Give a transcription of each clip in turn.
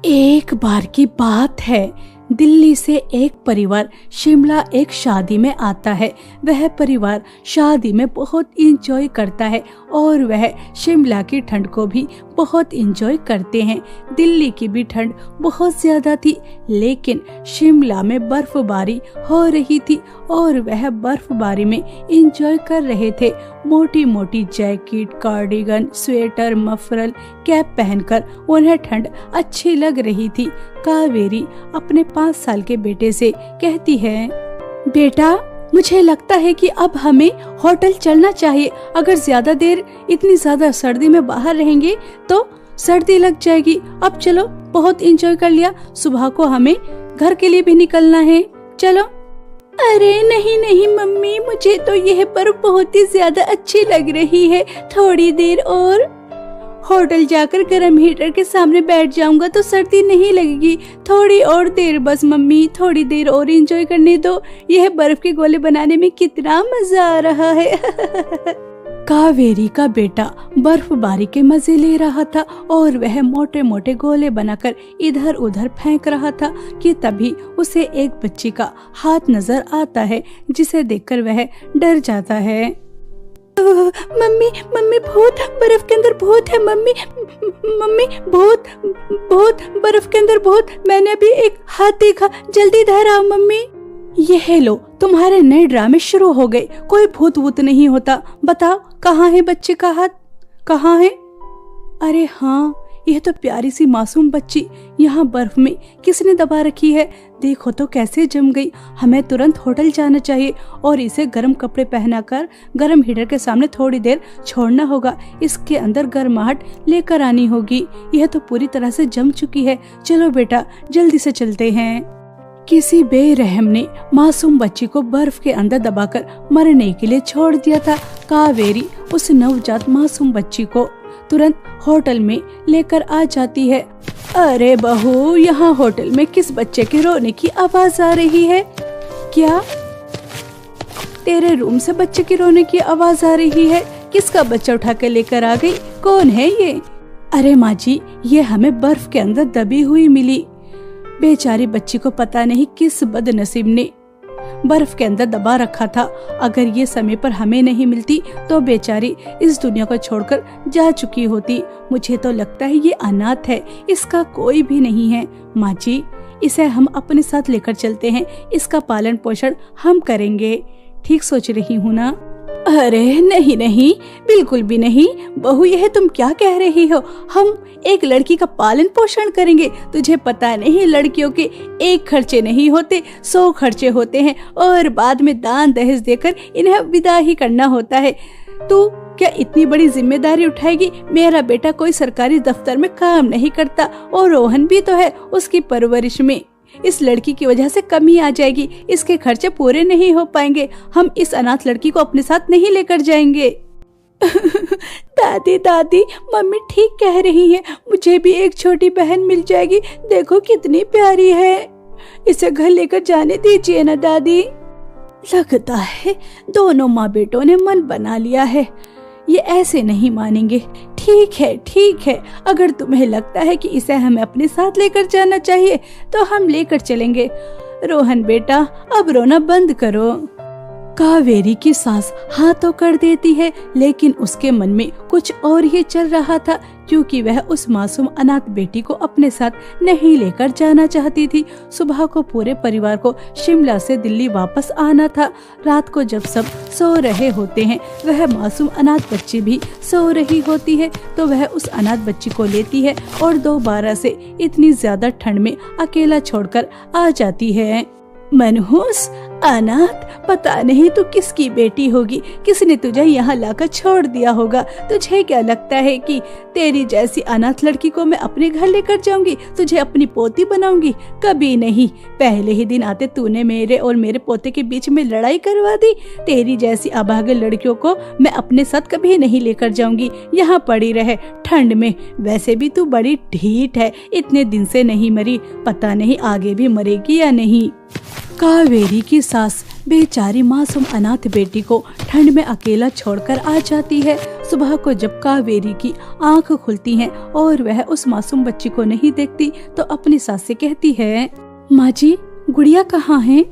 एक बार की बात है, दिल्ली से एक परिवार शिमला एक शादी में आता है। वह परिवार शादी में बहुत इंजॉय करता है और वह शिमला की ठंड को भी बहुत इंजॉय करते हैं। दिल्ली की भी ठंड बहुत ज्यादा थी, लेकिन शिमला में बर्फबारी हो रही थी और वह बर्फबारी में इंजॉय कर रहे थे। मोटी मोटी jacket, cardigan, sweater, muffler, cap पहनकर उन्हें ठंड अच्छी लग रही थी। कावेरी अपने 5 साल के बेटे से कहती है, बेटा मुझे लगता है कि अब हमें होटल चलना चाहिए। अगर ज्यादा देर इतनी ज्यादा सर्दी में बाहर रहेंगे तो सर्दी लग जाएगी। अब चलो, बहुत एंजॉय कर लिया, सुबह को हमें घर के लिए भी निकलना है, चलो। अरे नहीं नहीं मम्मी, मुझे तो यह बर्फ बहुत ही ज्यादा अच्छी लग रही है। थोड़ी देर और होटल जाकर गर्म हीटर के सामने बैठ जाऊंगा तो सर्दी नहीं लगेगी। थोड़ी और देर बस मम्मी, थोड़ी देर और एंजॉय करने दो। यह बर्फ के गोले बनाने में कितना मजा आ रहा है। कावेरी का बेटा बर्फबारी के मजे ले रहा था और वह मोटे मोटे गोले बनाकर इधर उधर फेंक रहा था कि तभी उसे एक बच्ची का हाथ नजर आता है, जिसे देखकर वह डर जाता है। मम्मी मम्मी भूत, बर्फ के अंदर भूत है मम्मी, मम्मी भूत भूत, बर्फ के अंदर भूत, मैंने अभी एक हाथ देखा, जल्दी इधर आओ मम्मी। यह लो, तुम्हारे नए ड्रामे शुरू हो गए। कोई भूत वूत नहीं होता। बताओ कहाँ है बच्चे का हाथ, कहाँ है? अरे हाँ, यह तो प्यारी सी मासूम बच्ची यहाँ बर्फ में किसने दबा रखी है? देखो तो कैसे जम गई। हमें तुरंत होटल जाना चाहिए और इसे गर्म कपड़े पहनाकर गर्म हीटर के सामने थोड़ी देर छोड़ना होगा। इसके अंदर गर्माहट लेकर आनी होगी। यह तो पूरी तरह से जम चुकी है। चलो बेटा, जल्दी से चलते हैं। किसी बेरहम ने मासूम बच्ची को बर्फ के अंदर दबाकर मरने के लिए छोड़ दिया था। कावेरी उस नवजात मासूम बच्ची को तुरंत होटल में लेकर आ जाती है। अरे बहू, यहाँ होटल में किस बच्चे के रोने की आवाज आ रही है? क्या तेरे रूम से बच्चे के रोने की आवाज आ रही है? किसका बच्चा उठा के लेकर आ गई? कौन है ये? अरे माँ जी, ये हमें बर्फ के अंदर दबी हुई मिली। बेचारी बच्ची को पता नहीं किस बदनसीब ने बर्फ के अंदर दबा रखा था। अगर ये समय पर हमें नहीं मिलती तो बेचारी इस दुनिया को छोड़कर जा चुकी होती। मुझे तो लगता है ये अनाथ है, इसका कोई भी नहीं है। माँ जी, इसे हम अपने साथ लेकर चलते हैं, इसका पालन पोषण हम करेंगे। ठीक सोच रही हूँ ना? अरे नहीं नहीं, बिल्कुल भी नहीं बहू, यह तुम क्या कह रही हो? हम एक लड़की का पालन पोषण करेंगे? तुझे पता नहीं, लड़कियों के एक खर्चे नहीं होते, 100 खर्चे होते हैं और बाद में दान दहेज देकर इन्हें विदा ही करना होता है। तू क्या इतनी बड़ी जिम्मेदारी उठाएगी? मेरा बेटा कोई सरकारी दफ्तर में काम नहीं करता और रोहन भी तो है, उसकी परवरिश में इस लड़की की वजह से कमी आ जाएगी। इसके खर्चे पूरे नहीं हो पाएंगे। हम इस अनाथ लड़की को अपने साथ नहीं लेकर जाएंगे। दादी दादी, मम्मी ठीक कह रही है, मुझे भी एक छोटी बहन मिल जाएगी। देखो कितनी प्यारी है, इसे घर लेकर जाने दीजिए ना दादी। लगता है दोनों माँ बेटों ने मन बना लिया है, ये ऐसे नहीं मानेंगे। ठीक है, अगर तुम्हें लगता है कि इसे हमें अपने साथ लेकर जाना चाहिए तो हम लेकर चलेंगे। रोहन बेटा, अब रोना बंद करो। कावेरी की सास हाँ तो कर देती है, लेकिन उसके मन में कुछ और ही चल रहा था, क्योंकि वह उस मासूम अनाथ बेटी को अपने साथ नहीं लेकर जाना चाहती थी। सुबह को पूरे परिवार को शिमला से दिल्ली वापस आना था। रात को जब सब सो रहे होते हैं, वह मासूम अनाथ बच्ची भी सो रही होती है, तो वह उस अनाथ बच्ची को लेती है और दोबारा से इतनी ज्यादा ठंड में अकेला छोड़कर आ जाती है। मनहूस, अनाथ, पता नहीं तू किसकी बेटी होगी, किसने तुझे यहाँ लाकर छोड़ दिया होगा। तुझे क्या लगता है कि तेरी जैसी अनाथ लड़की को मैं अपने घर लेकर जाऊंगी, तुझे अपनी पोती बनाऊंगी? कभी नहीं। पहले ही दिन आते तूने मेरे और मेरे पोते के बीच में लड़ाई करवा दी। तेरी जैसी अभागे लड़कियों को मैं अपने साथ कभी नहीं लेकर जाऊंगी। यहाँ पड़ी रहे ठंड में। वैसे भी तू बड़ी ढीठ है, इतने दिन से नहीं मरी, पता नहीं आगे भी मरेगी या नहीं। कावेरी की सास बेचारी मासूम अनाथ बेटी को ठंड में अकेला छोड़कर आ जाती है। सुबह को जब कावेरी की आंख खुलती है और वह उस मासूम बच्ची को नहीं देखती तो अपनी सास से कहती है, माँ जी गुड़िया कहाँ है?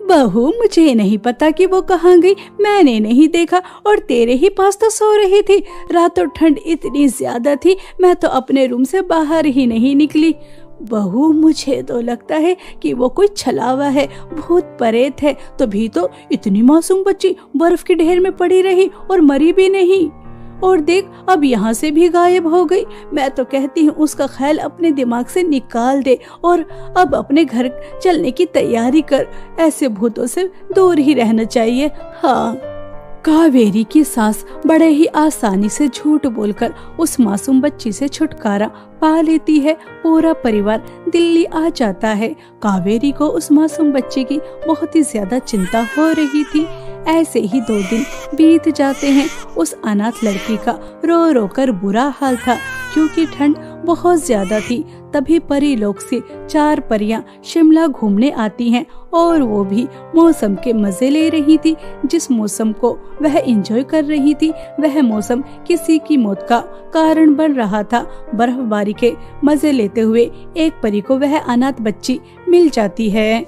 बहू मुझे नहीं पता कि वो कहाँ गई, मैंने नहीं देखा और तेरे ही पास तो सो रही थी। रातों ठंड इतनी ज्यादा थी, मैं तो अपने रूम से बाहर ही नहीं निकली। बहू मुझे तो लगता है कि वो कोई छलावा है, भूत प्रेत है, तभी तो इतनी मासूम बच्ची बर्फ के ढेर में पड़ी रही और मरी भी नहीं। और देख अब यहाँ से भी गायब हो गई। मैं तो कहती हूँ उसका ख्याल अपने दिमाग से निकाल दे और अब अपने घर चलने की तैयारी कर। ऐसे भूतों से दूर ही रहना चाहिए। हाँ। कावेरी की सास बड़े ही आसानी से झूठ बोलकर उस मासूम बच्ची से छुटकारा पा लेती है। पूरा परिवार दिल्ली आ जाता है। कावेरी को उस मासूम बच्ची की बहुत ही ज्यादा चिंता हो रही थी। ऐसे ही 2 दिन बीत जाते हैं। उस अनाथ लड़की का रो रो कर बुरा हाल था क्योंकि ठंड बहुत ज्यादा थी। तभी परी लोक से 4 परियां शिमला घूमने आती हैं और वो भी मौसम के मजे ले रही थी। जिस मौसम को वह एंजॉय कर रही थी वह मौसम किसी की मौत का कारण बन रहा था। बर्फबारी के मजे लेते हुए एक परी को वह अनाथ बच्ची मिल जाती है।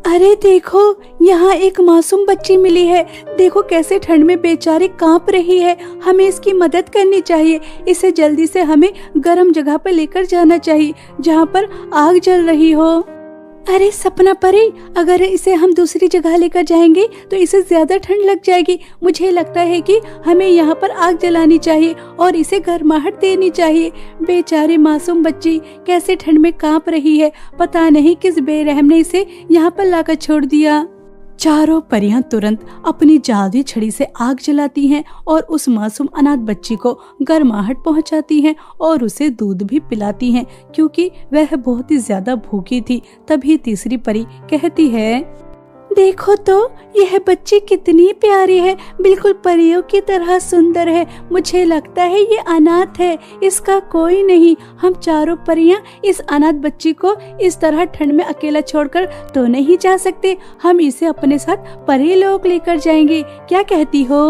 अरे देखो यहाँ एक मासूम बच्ची मिली है। देखो कैसे ठंड में बेचारी कांप रही है। हमें इसकी मदद करनी चाहिए। इसे जल्दी से हमें गर्म जगह पर लेकर जाना चाहिए जहाँ पर आग जल रही हो। अरे सपना परी, अगर इसे हम दूसरी जगह लेकर जाएंगे तो इसे ज्यादा ठंड लग जाएगी। मुझे लगता है कि हमें यहाँ पर आग जलानी चाहिए और इसे गर्माहट देनी चाहिए। बेचारी मासूम बच्ची कैसे ठंड में कांप रही है, पता नहीं किस बेरहम ने इसे यहाँ पर लाकर छोड़ दिया। चारों परियां तुरंत अपनी जादुई छड़ी से आग जलाती हैं और उस मासूम अनाथ बच्ची को गर्माहट पहुंचाती हैं और उसे दूध भी पिलाती हैं क्योंकि वह बहुत ही ज्यादा भूखी थी। तभी तीसरी परी कहती है, देखो तो यह बच्ची कितनी प्यारी है, बिल्कुल परियों की तरह सुंदर है। मुझे लगता है ये अनाथ है, इसका कोई नहीं। हम चारों परियां इस अनाथ बच्ची को इस तरह ठंड में अकेला छोड़कर तो नहीं जा सकते। हम इसे अपने साथ परी लोक लेकर जाएंगे, क्या कहती हो?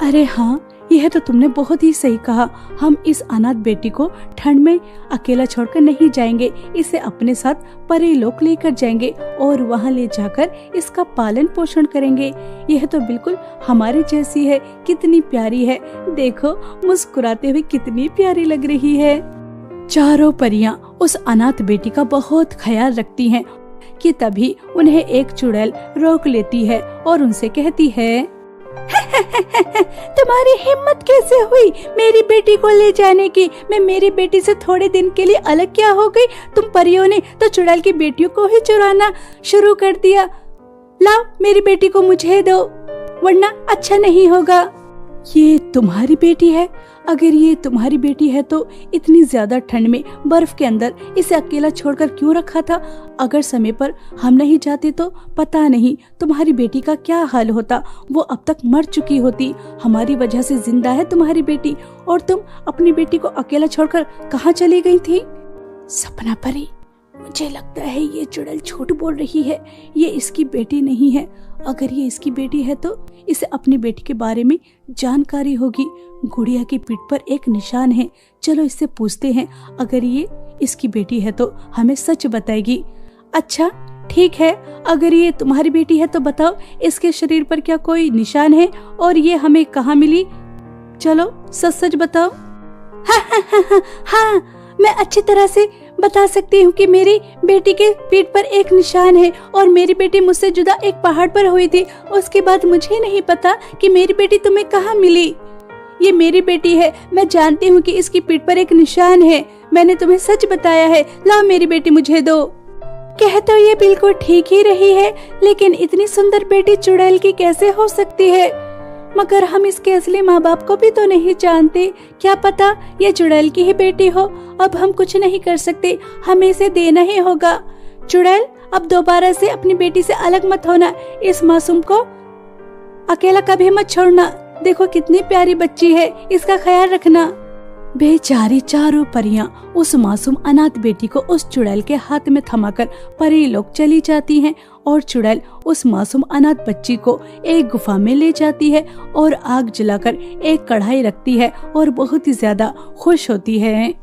अरे हाँ, यह तो तुमने बहुत ही सही कहा। हम इस अनाथ बेटी को ठंड में अकेला छोड़कर नहीं जाएंगे, इसे अपने साथ परीलोक लेकर जाएंगे और वहाँ ले जाकर इसका पालन पोषण करेंगे। यह तो बिल्कुल हमारे जैसी है, कितनी प्यारी है। देखो मुस्कुराते हुए कितनी प्यारी लग रही है। चारों परियां उस अनाथ बेटी का बहुत ख्याल रखती हैं कि तभी उन्हें एक चुड़ैल रोक लेती है और उनसे कहती है, तुम्हारी हिम्मत कैसे हुई मेरी बेटी को ले जाने की? मैं मेरी बेटी से थोड़े दिन के लिए अलग क्या हो गई? तुम परियों ने तो चुड़ैल की बेटियों को ही चुराना शुरू कर दिया। लाओ मेरी बेटी को मुझे दो, वरना अच्छा नहीं होगा। ये तुम्हारी बेटी है? अगर ये तुम्हारी बेटी है तो इतनी ज्यादा ठंड में बर्फ के अंदर इसे अकेला छोड़कर क्यों रखा था? अगर समय पर हम नहीं जाते तो पता नहीं तुम्हारी बेटी का क्या हाल होता। वो अब तक मर चुकी होती। हमारी वजह से जिंदा है तुम्हारी बेटी और तुम अपनी बेटी को अकेला छोड़कर कहाँ चली गई थी? सपना परी, मुझे लगता है ये चुड़ैल झूठ बोल रही है। ये इसकी बेटी नहीं है। अगर ये इसकी बेटी है तो इसे अपनी बेटी के बारे में जानकारी होगी। गुड़िया की पीठ पर एक निशान है, चलो इससे पूछते हैं। अगर ये इसकी बेटी है तो हमें सच बताएगी। अच्छा ठीक है, अगर ये तुम्हारी बेटी है तो बताओ इसके शरीर पर क्या कोई निशान है और ये हमें कहाँ मिली? चलो सच सच बताओ। हाँ, मैं अच्छी तरह से बता सकती हूँ कि मेरी बेटी के पीठ पर एक निशान है और मेरी बेटी मुझसे जुदा एक पहाड़ पर हुई थी। उसके बाद मुझे नहीं पता कि मेरी बेटी तुम्हें कहाँ मिली। ये मेरी बेटी है, मैं जानती हूँ कि इसकी पीठ पर एक निशान है। मैंने तुम्हें सच बताया है। लाओ मेरी बेटी मुझे दो। कह तो ये बिल्कुल ठीक ही रही है, लेकिन इतनी सुंदर बेटी चुड़ैल की कैसे हो सकती है? मगर हम इसके असली माँ बाप को भी तो नहीं जानते। क्या पता ये चुड़ैल की ही बेटी हो। अब हम कुछ नहीं कर सकते, हमें इसे देना ही होगा। चुड़ैल, अब दोबारा से अपनी बेटी से अलग मत होना। इस मासूम को अकेला कभी मत छोड़ना। देखो कितनी प्यारी बच्ची है, इसका ख्याल रखना। बेचारी चारों परियां उस मासूम अनाथ बेटी को उस चुड़ैल के हाथ में थमाकर परी लोग चली जाती हैं और चुड़ैल उस मासूम अनाथ बच्ची को एक गुफा में ले जाती है और आग जलाकर एक कढ़ाई रखती है और बहुत ही ज्यादा खुश होती है।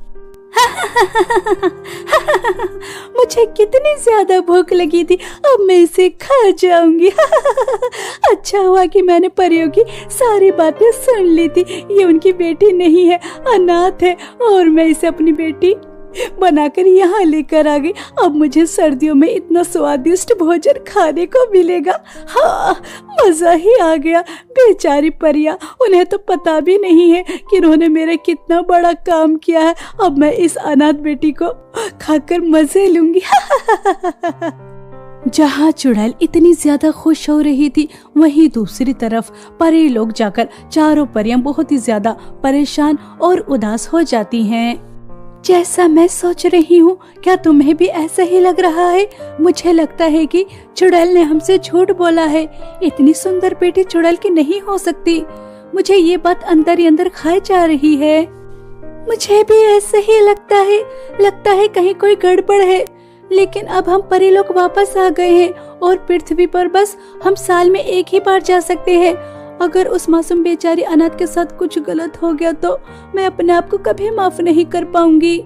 मुझे कितनी ज्यादा भूख लगी थी, अब मैं इसे खा जाऊंगी। अच्छा हुआ कि मैंने परियों की सारी बातें सुन ली थी। ये उनकी बेटी नहीं है, अनाथ है, और मैं इसे अपनी बेटी बनाकर यहाँ लेकर आ गई। अब मुझे सर्दियों में इतना स्वादिष्ट भोजन खाने को मिलेगा। हाँ, मजा ही आ गया। बेचारी परियां, उन्हें तो पता भी नहीं है कि उन्होंने मेरा कितना बड़ा काम किया है। अब मैं इस अनाथ बेटी को खाकर मजे लूंगी। जहाँ चुड़ैल इतनी ज्यादा खुश हो रही थी, वहीं दूसरी तरफ परी लोग जाकर चारों परियां बहुत ही ज्यादा परेशान और उदास हो जाती हैं। जैसा मैं सोच रही हूँ, क्या तुम्हें भी ऐसा ही लग रहा है? मुझे लगता है कि चुड़ैल ने हमसे झूठ बोला है। इतनी सुंदर बेटी चुड़ैल की नहीं हो सकती। मुझे ये बात अंदर ही अंदर खाई जा रही है। मुझे भी ऐसा ही लगता है कहीं कोई गड़बड़ है। लेकिन अब हम परी लोग वापस आ गए हैं और पृथ्वी पर बस हम साल में एक ही बार जा सकते हैं। अगर उस मासूम बेचारी अनाथ के साथ कुछ गलत हो गया तो मैं अपने आप को कभी माफ नहीं कर पाऊंगी।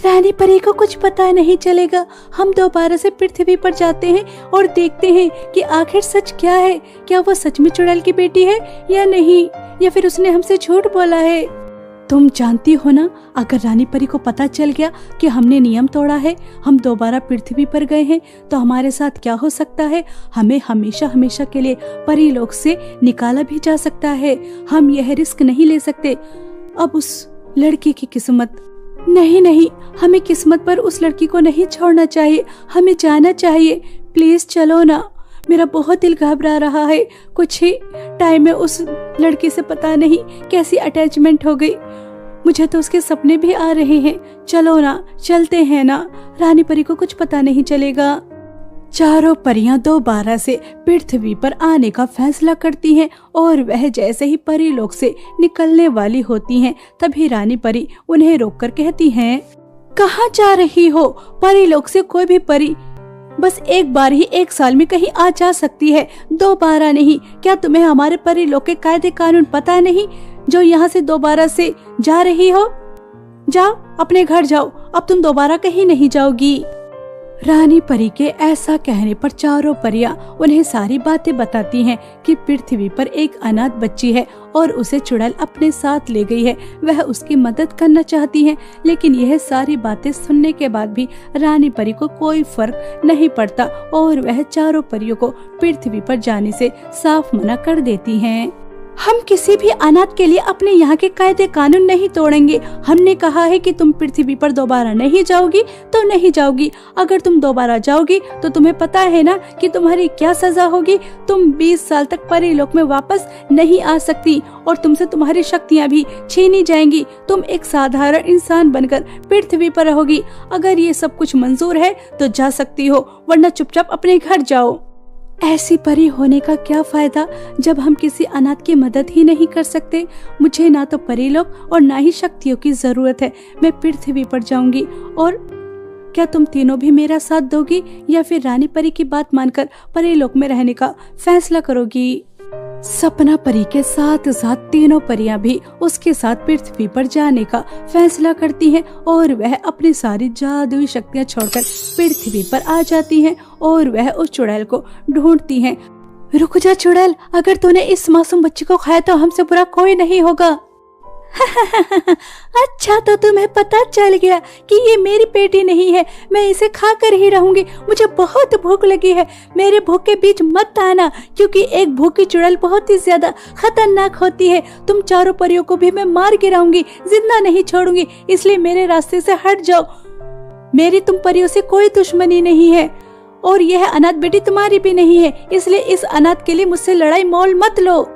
रानी परी को कुछ पता नहीं चलेगा। हम दोबारा से पृथ्वी पर जाते हैं और देखते हैं कि आखिर सच क्या है। क्या वो सच में चुड़ैल की बेटी है या नहीं, या फिर उसने हमसे झूठ बोला है। तुम जानती हो ना, अगर रानी परी को पता चल गया कि हमने नियम तोड़ा है, हम दोबारा पृथ्वी पर गए हैं, तो हमारे साथ क्या हो सकता है। हमें हमेशा हमेशा के लिए परी लोक से निकाला भी जा सकता है। हम यह रिस्क नहीं ले सकते। अब उस लड़की की किस्मत, नहीं, हमें किस्मत पर उस लड़की को नहीं छोड़ना चाहिए। हमें जाना चाहिए। प्लीज चलो ना। मेरा बहुत दिल घबरा रहा है। कुछ ही टाइम में उस लड़की से पता नहीं कैसी अटैचमेंट हो गई। मुझे तो उसके सपने भी आ रहे हैं। चलो ना, चलते हैं ना। रानी परी को कुछ पता नहीं चलेगा। चारों परियां दोबारा से पृथ्वी पर आने का फैसला करती हैं और वह जैसे ही परी लोक से निकलने वाली होती हैं, तभी रानी परी उन्हें रोककर कहती हैं, कहाँ जा रही हो? परी लोक से कोई भी परी बस एक बार ही एक साल में कहीं आ जा सकती है, दोबारा नहीं। क्या तुम्हें हमारे परी लोक के कायदे कानून पता नहीं, जो यहाँ से दोबारा से जा रही हो? जाओ, अपने घर जाओ। अब तुम दोबारा कहीं नहीं जाओगी। रानी परी के ऐसा कहने पर चारों परियां उन्हें सारी बातें बताती हैं कि पृथ्वी पर एक अनाथ बच्ची है और उसे चुड़ैल अपने साथ ले गई है। वह उसकी मदद करना चाहती हैं, लेकिन यह सारी बातें सुनने के बाद भी रानी परी को कोई फर्क नहीं पड़ता और वह चारों परियों को पृथ्वी पर जाने से साफ मना कर देती हैं। हम किसी भी अनाथ के लिए अपने यहाँ के कायदे कानून नहीं तोड़ेंगे। हमने कहा है कि तुम पृथ्वी पर दोबारा नहीं जाओगी तो नहीं जाओगी। अगर तुम दोबारा जाओगी तो तुम्हें पता है ना कि तुम्हारी क्या सजा होगी। तुम 20 साल तक परी लोक में वापस नहीं आ सकती और तुमसे तुम्हारी शक्तियाँ भी छीनी जाएंगी। तुम एक साधारण इंसान बनकर पृथ्वी पर रहोगी। अगर ये सब कुछ मंजूर है तो जा सकती हो, वरना चुपचाप अपने घर जाओ। ऐसी परी होने का क्या फायदा जब हम किसी अनाथ की मदद ही नहीं कर सकते। मुझे ना तो परी लोक और ना ही शक्तियों की जरूरत है। मैं पृथ्वी पर जाऊंगी। और क्या तुम तीनों भी मेरा साथ दोगी या फिर रानी परी की बात मानकर परी लोक में रहने का फैसला करोगी? सपना परी के साथ साथ तीनों परियां भी उसके साथ पृथ्वी पर जाने का फैसला करती हैं और वह अपनी सारी जादुई शक्तियां छोड़कर पृथ्वी पर आ जाती हैं और वह उस चुड़ैल को ढूंढती हैं। रुक जा चुड़ैल, अगर तूने इस मासूम बच्ची को खाया तो हमसे बुरा कोई नहीं होगा। अच्छा, तो तुम्हें पता चल गया कि ये मेरी बेटी नहीं है। मैं इसे खा कर ही रहूंगी। मुझे बहुत भूख लगी है। मेरे भूख के बीच मत आना, क्योंकि एक भूखी चुड़ैल बहुत ही ज्यादा खतरनाक होती है। तुम चारों परियों को भी मैं मार गिराऊंगी, जिंदा नहीं छोड़ूंगी। इसलिए मेरे रास्ते से हट जाओ। मेरी तुम परियों से कोई दुश्मनी नहीं है और यह अनाथ बेटी तुम्हारी भी नहीं है। इसलिए इस अनाथ के लिए मुझसे लड़ाई मोल मत लो।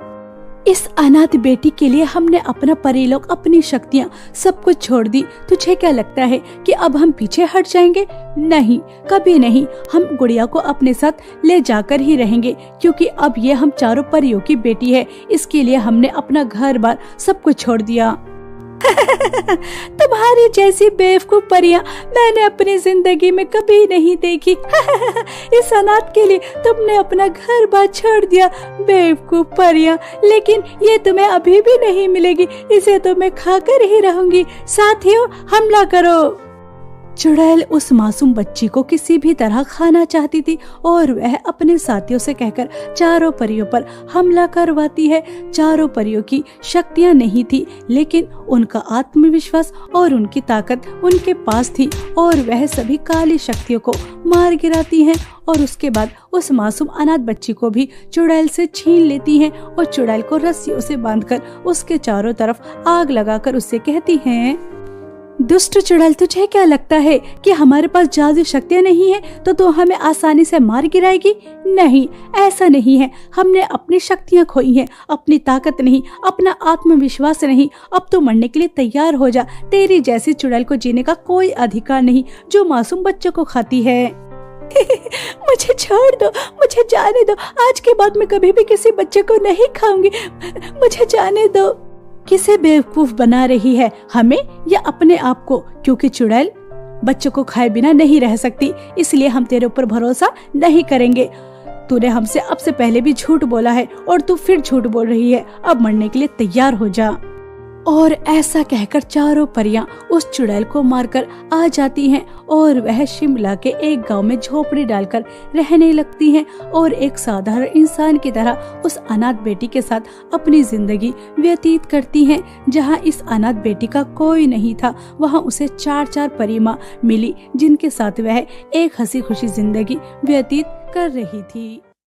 इस अनाथ बेटी के लिए हमने अपना परिलोक, अपनी शक्तियाँ सब कुछ छोड़ दी। तुझे क्या लगता है कि अब हम पीछे हट जाएंगे? नहीं, कभी नहीं। हम गुड़िया को अपने साथ ले जाकर ही रहेंगे, क्योंकि अब ये हम चारों परियों की बेटी है। इसके लिए हमने अपना घर बार सब कुछ छोड़ दिया। तुम्हारी जैसी बेवकूफ परियां मैंने अपनी जिंदगी में कभी नहीं देखी। इस अनाथ के लिए तुमने अपना घर बार छोड़ दिया, बेवकूफ परियां। लेकिन ये तुम्हें अभी भी नहीं मिलेगी, इसे तो मैं खाकर ही रहूंगी। साथियों, हमला करो। चुड़ैल उस मासूम बच्ची को किसी भी तरह खाना चाहती थी और वह अपने साथियों से कहकर चारों परियों पर हमला करवाती है। चारों परियों की शक्तियां नहीं थी, लेकिन उनका आत्मविश्वास और उनकी ताकत उनके पास थी और वह सभी काली शक्तियों को मार गिराती हैं और उसके बाद उस मासूम अनाथ बच्ची को भी चुड़ैल से छीन लेती हैं और चुड़ैल को रस्सियों से बांधकर उसके चारों तरफ आग लगाकर उससे कहती हैं, दुष्ट चुड़ैल, तुझे क्या लगता है कि हमारे पास जादू शक्तियाँ नहीं है तो तू हमें आसानी से मार गिराएगी? नहीं, ऐसा नहीं है। हमने अपनी शक्तियाँ खोई हैं, अपनी ताकत नहीं, अपना आत्मविश्वास नहीं। अब तो मरने के लिए तैयार हो जा। तेरी जैसी चुड़ैल को जीने का कोई अधिकार नहीं जो मासूम बच्चों को खाती है। मुझे छोड़ दो, मुझे जाने दो। आज के बाद मैं कभी भी किसी बच्चे को नहीं खाऊंगी। मुझे जाने दो। किसे बेवकूफ बना रही है, हमें या अपने आप को? क्योंकि चुड़ैल बच्चों को खाए बिना नहीं रह सकती, इसलिए हम तेरे ऊपर भरोसा नहीं करेंगे। तूने हमसे अब से पहले भी झूठ बोला है और तू फिर झूठ बोल रही है। अब मरने के लिए तैयार हो जा। और ऐसा कहकर चारों परियां उस चुड़ैल को मारकर आ जाती हैं और वह शिमला के एक गांव में झोपड़ी डालकर रहने लगती हैं और एक साधारण इंसान की तरह उस अनाथ बेटी के साथ अपनी जिंदगी व्यतीत करती हैं। जहां इस अनाथ बेटी का कोई नहीं था, वहां उसे चार परियां मिली जिनके साथ वह एक हंसी खुशी जिंदगी व्यतीत कर रही थी।